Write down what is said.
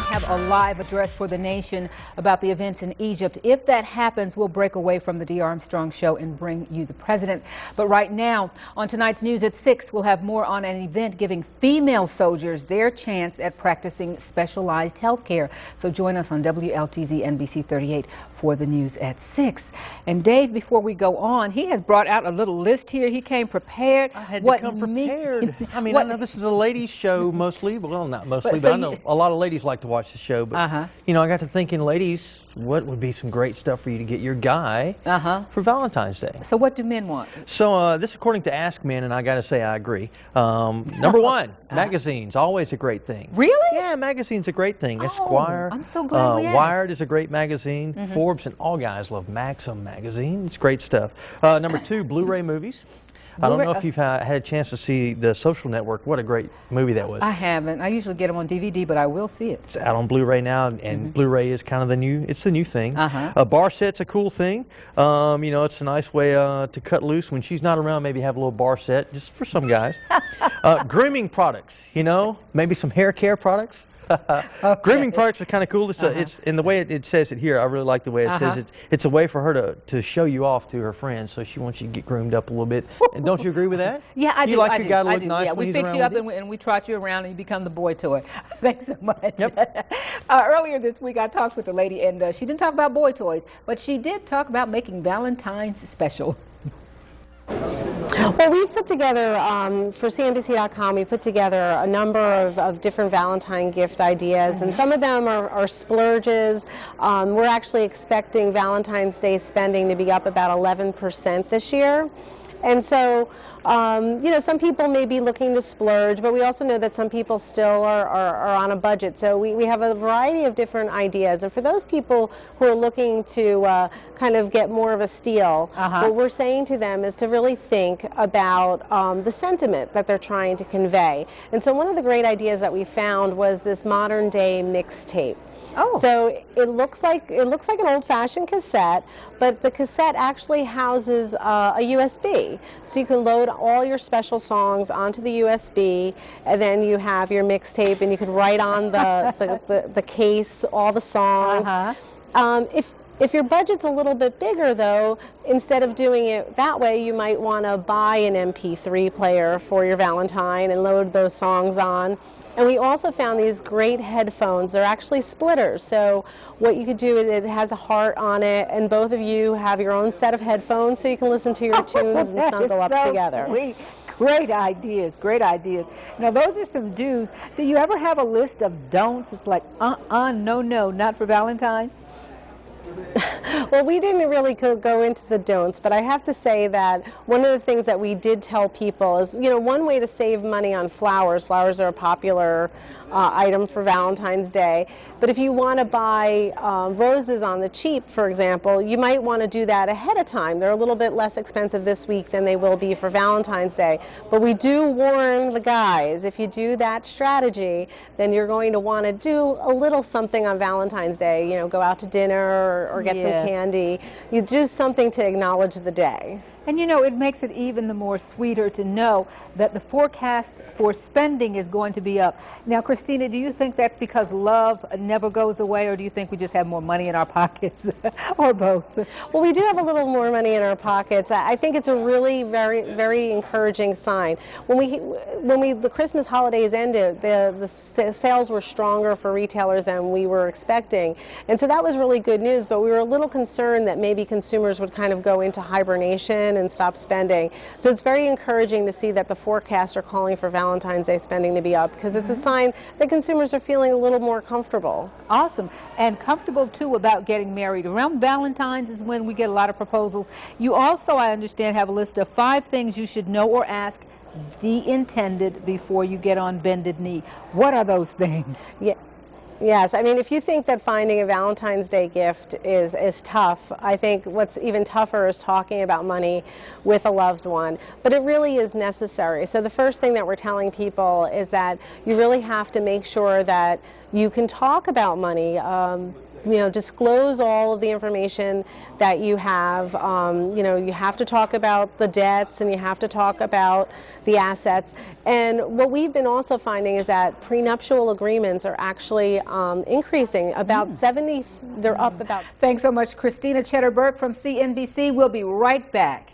might have a live address for the nation about the events in Egypt. If that happens, we'll break away from the Dee Armstrong Show and bring you the president. But right now, on tonight's news at 6, we'll have more on an event giving female soldiers their chance at practicing specialized health care. So join us on WLTZ NBC 38 for the news at 6. And Dave, before we go on, he has brought out a little list here. He came prepared. I had to come prepared. I mean, I know this is a ladies' show mostly. Well, not mostly, but I know a lot of ladies like to watch the show. But, you know, I got to thinking, ladies, what would be some great stuff for you to get your guy for Valentine's Day? So what do men want? So this according to Ask Men, and I got to say I agree. Number one, magazines, always a great thing. Really? Yeah, magazines a great thing. Oh, Esquire, I'm so glad we asked. Wired is a great magazine. Forbes and all guys love Maxim magazine. It's great stuff. Number two, Blu-ray movies. I don't know if you've had a chance to see The Social Network. What a great movie that was. I haven't. I usually get them on DVD, but I will see it. It's out on Blu-ray now, and Blu-ray is kind of the new thing. A bar set's a cool thing. You know, it's a nice way to cut loose when she's not around. Maybe have a little bar set, just for some guys. Grooming products, you know, maybe some hair care products. Grooming products are kind of cool. It's in the way it says it here. I really like the way it says it. It's a way for her to show you off to her friends, so she wants you to get groomed up a little bit. And don't you agree with that? Yeah, I do. You like your guy to look nice yeah, when we he's fix you up and we trot you around and you become the boy toy. Thanks so much. Yep. Earlier this week, I talked with a lady, and she didn't talk about boy toys, but she did talk about making Valentine's special. Well, we've put together, for CNBC.com, we put together a number of different Valentine gift ideas, and some of them are splurges. We're actually expecting Valentine's Day spending to be up about 11% this year. And so, you know, some people may be looking to splurge, but we also know that some people still are on a budget. So we have a variety of different ideas. And for those people who are looking to kind of get more of a steal, what we're saying to them is to really think about the sentiment that they're trying to convey. And so one of the great ideas that we found was this modern day mixtape. So it looks like an old-fashioned cassette, but the cassette actually houses a USB. So you can load all your special songs onto the USB, and then you have your mixtape, and you can write on the case all the songs. If your budget's a little bit bigger, though, instead of doing it that way, you might want to buy an MP3 player for your Valentine and load those songs on. And we also found these great headphones. They're actually splitters. So what you could do is it has a heart on it, and both of you have your own set of headphones so you can listen to your tunes and snuggle up together. Sweet. Great ideas, great ideas. Now, those are some do's. Do you ever have a list of don'ts? It's like, no, not for Valentine's? Well, we didn't really go into the don'ts, but I have to say that one of the things that we did tell people is, you know, one way to save money on flowers. Flowers are a popular item for Valentine's Day. But if you want to buy roses on the cheap, for example, you might want to do that ahead of time. They're a little bit less expensive this week than they will be for Valentine's Day. But we do warn the guys, if you do that strategy, then you're going to want to do a little something on Valentine's Day. You know, go out to dinner or get some candy. You do something to acknowledge the day. And you know, it makes it even the more sweeter to know that the forecast for spending is going to be up. Now, Christina, do you think that's because love never goes away, or do you think we just have more money in our pockets, or both? Well, we do have a little more money in our pockets. I think it's a really very encouraging sign. When the Christmas holidays ended, the sales were stronger for retailers than we were expecting, and so that was really good news. But we were a little concerned that maybe consumers would kind of go into hibernation and stop spending. So it's very encouraging to see that the forecasts are calling for Valentine's Day spending to be up, because it's a sign that consumers are feeling a little more comfortable. Awesome. And comfortable, too, about getting married. Around Valentine's is when we get a lot of proposals. You also, I understand, have a list of 5 things you should know or ask the intended before you get on bended knee. What are those things? Yes, I mean, if you think that finding a Valentine's Day gift is tough, I think what's even tougher is talking about money with a loved one. But it really is necessary. So the first thing that we're telling people is that you really have to make sure that you can talk about money. disclose all of the information that you have. You have to talk about the debts and you have to talk about the assets. And what we've been also finding is that prenuptial agreements are actually increasing. About 70, they're up about. Thanks so much, Christina Cheddar Burke from CNBC. We'll be right back.